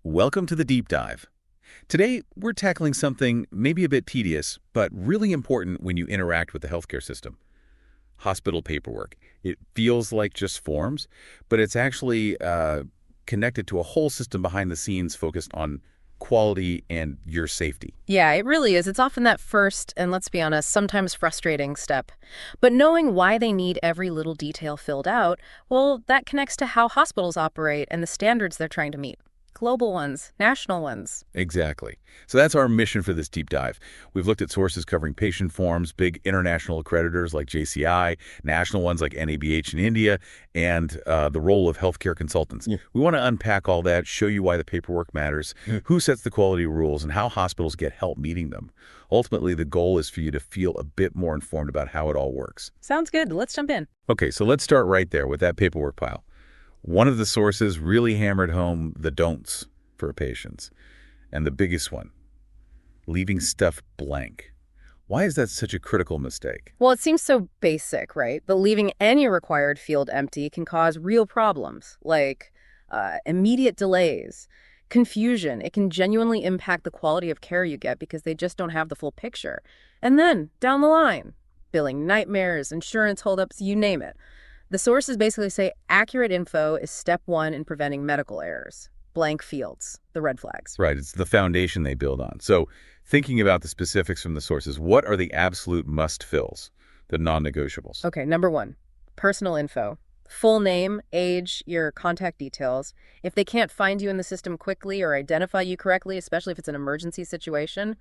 Welcome to the Deep Dive. Today, we're tackling something maybe a bit tedious, but really important when you interact with the healthcare system. Hospital paperwork. It feels like just forms, but it's actually connected to a whole system behind the scenes focused on quality and your safety. Yeah, it really is. It's often that first, and let's be honest, sometimes frustrating step. But knowing why they need every little detail filled out, well, that connects to how hospitals operate and the standards they're trying to meet. Global ones, national ones. Exactly. So that's our mission for this deep dive. We've looked at sources covering patient forms, big international accreditors like JCI, national ones like NABH in India, and the role of healthcare consultants. Yeah. We want to unpack all that, show you why the paperwork matters, who sets the quality rules, and how hospitals get help meeting them. Ultimately, the goal is for you to feel a bit more informed about how it all works. Sounds good. Let's jump in. Okay, so let's start right there with that paperwork pile. One of the sources really hammered home the don'ts for patients. And the biggest one, leaving stuff blank. Why is that such a critical mistake? Well, it seems so basic, right? But leaving any required field empty can cause real problems, like immediate delays, confusion. It can genuinely impact the quality of care you get because they just don't have the full picture. And then, down the line, billing nightmares, insurance holdups, you name it. The sources basically say accurate info is step one in preventing medical errors. Blank fields, the red flags. Right, it's the foundation they build on. So thinking about the specifics from the sources, what are the absolute must-fills, the non-negotiables? Okay, number one, personal info. Full name, age, your contact details. If they can't find you in the system quickly or identify you correctly, especially if it's an emergency situation,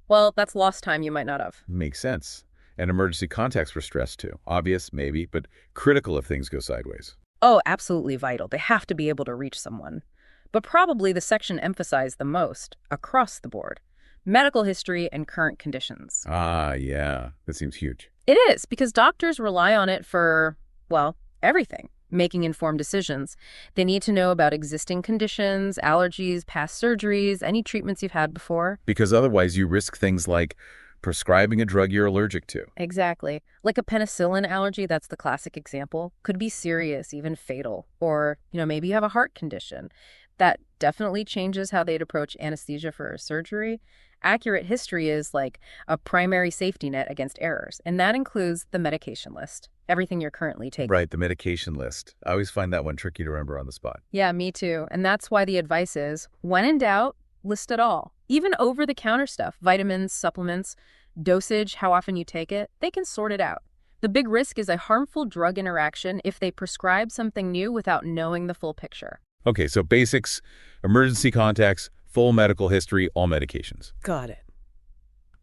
well, that's lost time you might not have. Makes sense. And emergency contacts were stressed too. Obvious, maybe, but critical if things go sideways. Oh, absolutely vital. They have to be able to reach someone. But probably the section emphasized the most, across the board, medical history and current conditions. Ah, yeah. That seems huge. It is, because doctors rely on it for, well, everything, making informed decisions. They need to know about existing conditions, allergies, past surgeries, any treatments you've had before. Because otherwise you risk things like prescribing a drug you're allergic to. Exactly. Like a penicillin allergy, that's the classic example, could be serious, even fatal. Or, maybe you have a heart condition. That definitely changes how they'd approach anesthesia for a surgery. Accurate history is like a primary safety net against errors, and that includes the medication list, everything you're currently taking. Right, the medication list. I always find that one tricky to remember on the spot. Yeah, me too. And that's why the advice is, when in doubt, list it all. Even over-the-counter stuff, vitamins, supplements, dosage, how often you take it, they can sort it out. The big risk is a harmful drug interaction if they prescribe something new without knowing the full picture. Okay, so basics, emergency contacts, full medical history, all medications. Got it.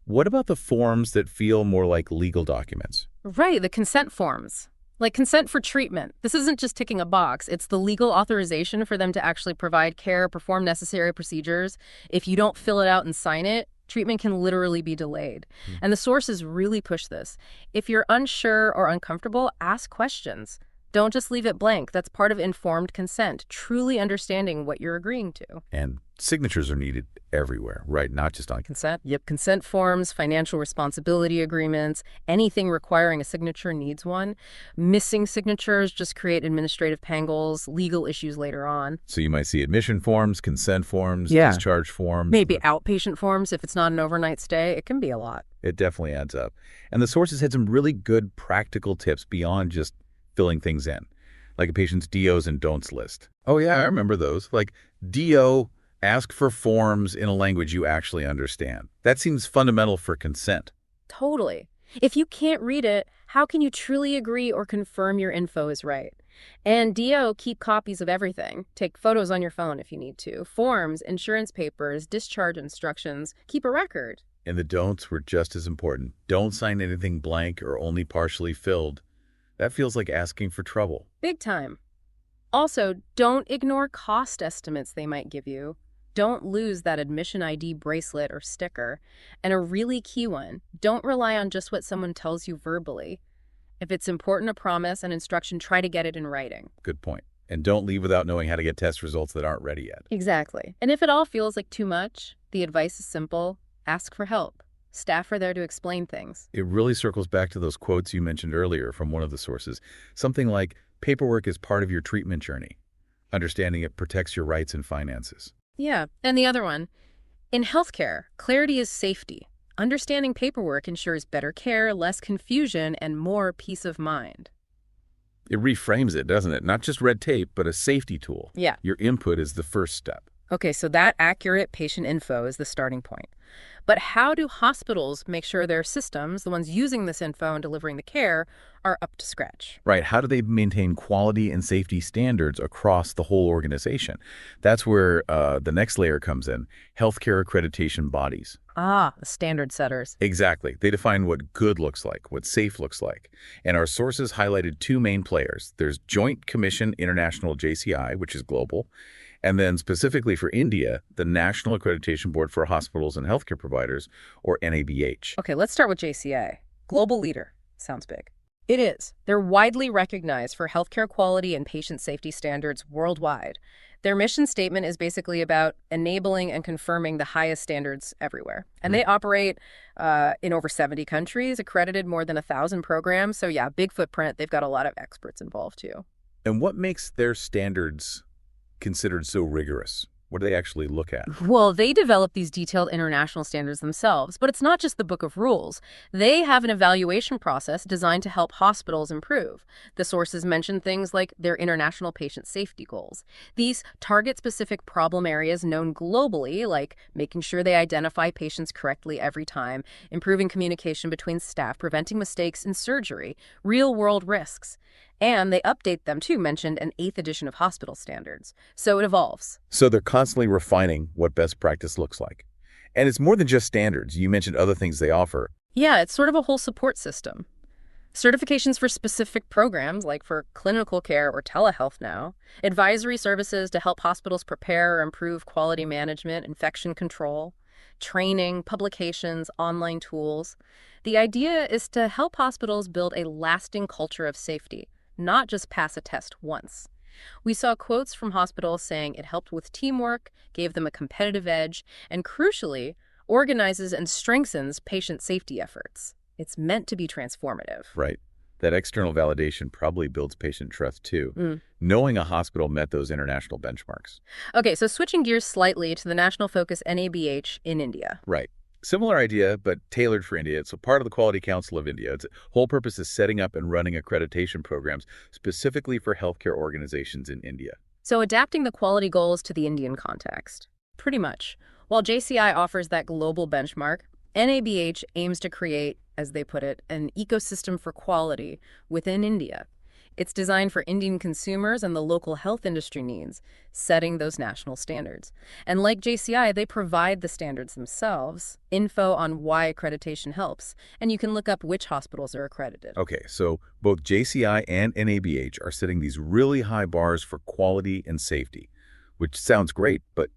What about the forms that feel more like legal documents? Right, the consent forms. Like consent for treatment. This isn't just ticking a box. It's the legal authorization for them to actually provide care, perform necessary procedures. If you don't fill it out and sign it, treatment can literally be delayed. And the sources really push this. If you're unsure or uncomfortable, ask questions. Don't just leave it blank. That's part of informed consent, truly understanding what you're agreeing to. And signatures are needed everywhere, right? Not just on Consent? Yep, consent forms, financial responsibility agreements, anything requiring a signature needs one. Missing signatures just create administrative tangles, legal issues later on. So you might see admission forms, consent forms, Yeah. discharge forms. Maybe outpatient forms if it's not an overnight stay. It can be a lot. It definitely adds up. And the sources had some really good practical tips beyond just filling things in, like a patient's DOs and don'ts list. Oh yeah, I remember those. Like DO, ask for forms in a language you actually understand. That seems fundamental for consent. Totally. If you can't read it, how can you truly agree or confirm your info is right? And DO, keep copies of everything. Take photos on your phone if you need to. Forms, insurance papers, discharge instructions. Keep a record. And the don'ts were just as important. Don't sign anything blank or only partially filled. That feels like asking for trouble. Big time. Also, don't ignore cost estimates they might give you. Don't lose that admission ID bracelet or sticker. And a really key one, don't rely on just what someone tells you verbally. If it's important to promise an instruction, try to get it in writing. Good point. And don't leave without knowing how to get test results that aren't ready yet. Exactly. And if it all feels like too much, the advice is simple. Ask for help. Staff are there to explain things. It really circles back to those quotes you mentioned earlier from one of the sources. Something like, paperwork is part of your treatment journey. Understanding it protects your rights and finances. Yeah. And the other one, in healthcare, clarity is safety. Understanding paperwork ensures better care, less confusion, and more peace of mind. It reframes it, doesn't it? Not just red tape, but a safety tool. Yeah. Your input is the first step. Okay, so that accurate patient info is the starting point. But how do hospitals make sure their systems, the ones using this info and delivering the care, are up to scratch? Right. How do they maintain quality and safety standards across the whole organization? That's where the next layer comes in, healthcare accreditation bodies. Ah, the standard setters. Exactly. They define what good looks like, what safe looks like. And our sources highlighted two main players. There's Joint Commission International JCI, which is global, and then specifically for India, the National Accreditation Board for Hospitals and Healthcare Providers, or NABH. Okay, let's start with JCA. Global leader. Sounds big. It is. They're widely recognized for healthcare quality and patient safety standards worldwide. Their mission statement is basically about enabling and confirming the highest standards everywhere. And they operate in over 70 countries, accredited more than 1,000 programs. So yeah, big footprint. They've got a lot of experts involved too. And what makes their standards considered so rigorous? What do they actually look at? Well, they develop these detailed international standards themselves, but it's not just the book of rules. They have an evaluation process designed to help hospitals improve. The sources mention things like their international patient safety goals. These target specific problem areas known globally, like making sure they identify patients correctly every time, improving communication between staff, preventing mistakes in surgery, real-world risks. And they update them, too, mentioned an 8th edition of hospital standards. So it evolves. So they're constantly refining what best practice looks like. And it's more than just standards. You mentioned other things they offer. Yeah, it's sort of a whole support system. Certifications for specific programs, like for clinical care or telehealth now. Advisory services to help hospitals prepare or improve quality management, infection control. Training, publications, online tools. The idea is to help hospitals build a lasting culture of safety, not just pass a test once. We saw quotes from hospitals saying it helped with teamwork, gave them a competitive edge, and crucially, organizes and strengthens patient safety efforts. It's meant to be transformative. Right. That external validation probably builds patient trust too, knowing a hospital met those international benchmarks. Okay, so switching gears slightly to the national focus NABH in India. Right. Similar idea, but tailored for India. It's a part of the Quality Council of India. Its whole purpose is setting up and running accreditation programs specifically for healthcare organizations in India. So adapting the quality goals to the Indian context. Pretty much. While JCI offers that global benchmark, NABH aims to create, as they put it, an ecosystem for quality within India. It's designed for Indian consumers and the local health industry needs, setting those national standards. And like JCI, they provide the standards themselves, info on why accreditation helps, and you can look up which hospitals are accredited. Okay, so both JCI and NABH are setting these really high bars for quality and safety, which sounds great, but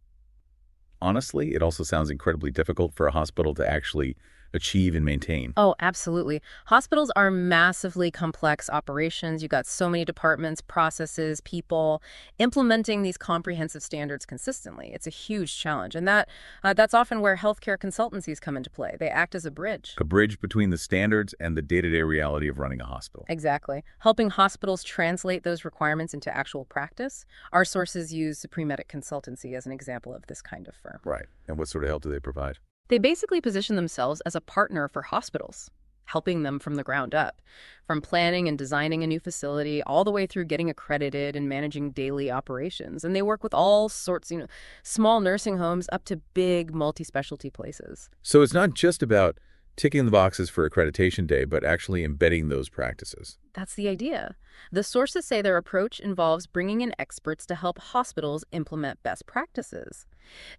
honestly, it also sounds incredibly difficult for a hospital to actually achieve and maintain. Oh, absolutely. Hospitals are massively complex operations. You've got so many departments, processes, people. Implementing these comprehensive standards consistently, it's a huge challenge. And that's often where healthcare consultancies come into play. They act as a bridge. A bridge between the standards and the day-to-day reality of running a hospital. Exactly. Helping hospitals translate those requirements into actual practice. Our sources use Supreme Medic Consultancy as an example of this kind of firm. Right. And what sort of help do they provide? They basically position themselves as a partner for hospitals, helping them from the ground up, from planning and designing a new facility all the way through getting accredited and managing daily operations. And they work with all sorts, small nursing homes up to big multi-specialty places. So it's not just about ticking the boxes for accreditation day, but actually embedding those practices. That's the idea. The sources say their approach involves bringing in experts to help hospitals implement best practices.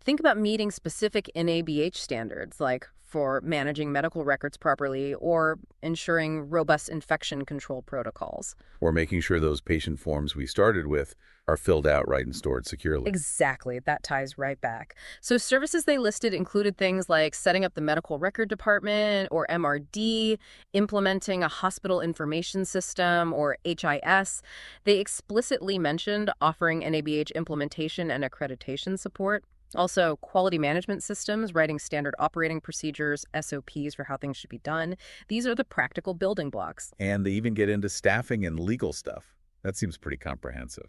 Think about meeting specific NABH standards, like for managing medical records properly or ensuring robust infection control protocols. Or making sure those patient forms we started with are filled out right and stored securely. Exactly. That ties right back. So services they listed included things like setting up the medical record department or MRD, implementing a hospital information system or HIS. They explicitly mentioned offering NABH implementation and accreditation support. Also, quality management systems, writing standard operating procedures, SOPs for how things should be done. These are the practical building blocks. And they even get into staffing and legal stuff. That seems pretty comprehensive.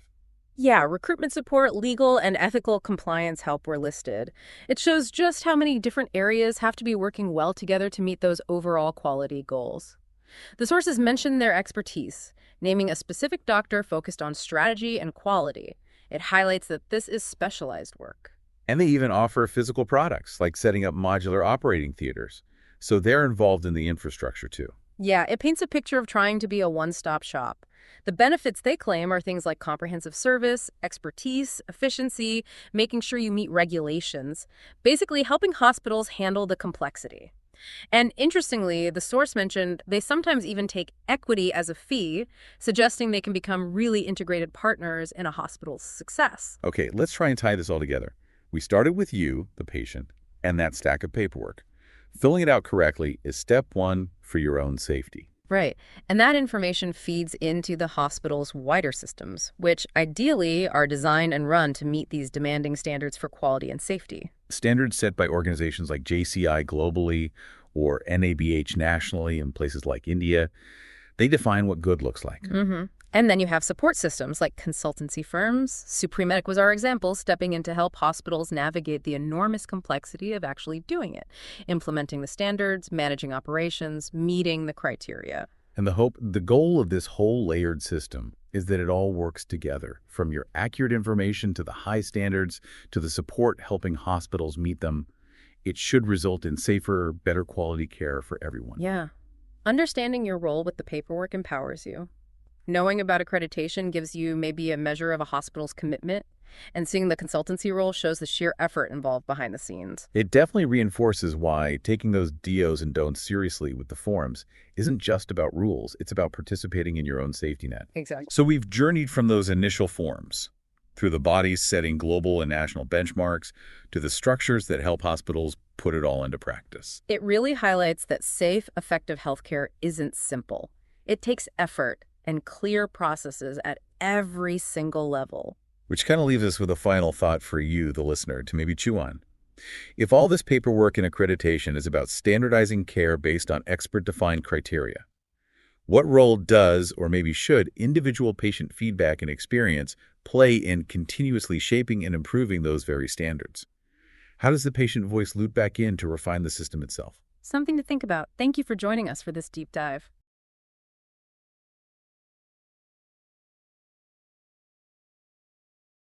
Yeah, recruitment support, legal, and ethical compliance help were listed. It shows just how many different areas have to be working well together to meet those overall quality goals. The sources mention their expertise, naming a specific doctor focused on strategy and quality. It highlights that this is specialized work. And they even offer physical products, like setting up modular operating theaters. So they're involved in the infrastructure too. Yeah, it paints a picture of trying to be a one-stop shop. The benefits they claim are things like comprehensive service, expertise, efficiency, making sure you meet regulations, basically helping hospitals handle the complexity. And interestingly, the source mentioned they sometimes even take equity as a fee, suggesting they can become really integrated partners in a hospital's success. Okay, let's try and tie this all together. We started with you, the patient, and that stack of paperwork. Filling it out correctly is step one for your own safety. Right. And that information feeds into the hospital's wider systems, which ideally are designed and run to meet these demanding standards for quality and safety. Standards set by organizations like JCI globally or NABH nationally in places like India, they define what good looks like. And then you have support systems like consultancy firms. Supremedic was our example, stepping in to help hospitals navigate the enormous complexity of actually doing it, implementing the standards, managing operations, meeting the criteria. And the goal of this whole layered system is that it all works together, from your accurate information to the high standards to the support helping hospitals meet them. It should result in safer, better quality care for everyone. Yeah. Understanding your role with the paperwork empowers you. Knowing about accreditation gives you maybe a measure of a hospital's commitment, and seeing the consultancy role shows the sheer effort involved behind the scenes. It definitely reinforces why taking those do's and don'ts seriously with the forms isn't just about rules, it's about participating in your own safety net. Exactly. So we've journeyed from those initial forms, through the bodies setting global and national benchmarks, to the structures that help hospitals put it all into practice. It really highlights that safe, effective healthcare isn't simple. It takes effort and clear processes at every single level. Which kind of leaves us with a final thought for you, the listener, to maybe chew on. If all this paperwork and accreditation is about standardizing care based on expert-defined criteria, what role does, or maybe should, individual patient feedback and experience play in continuously shaping and improving those very standards? How does the patient voice loop back in to refine the system itself? Something to think about. Thank you for joining us for this deep dive.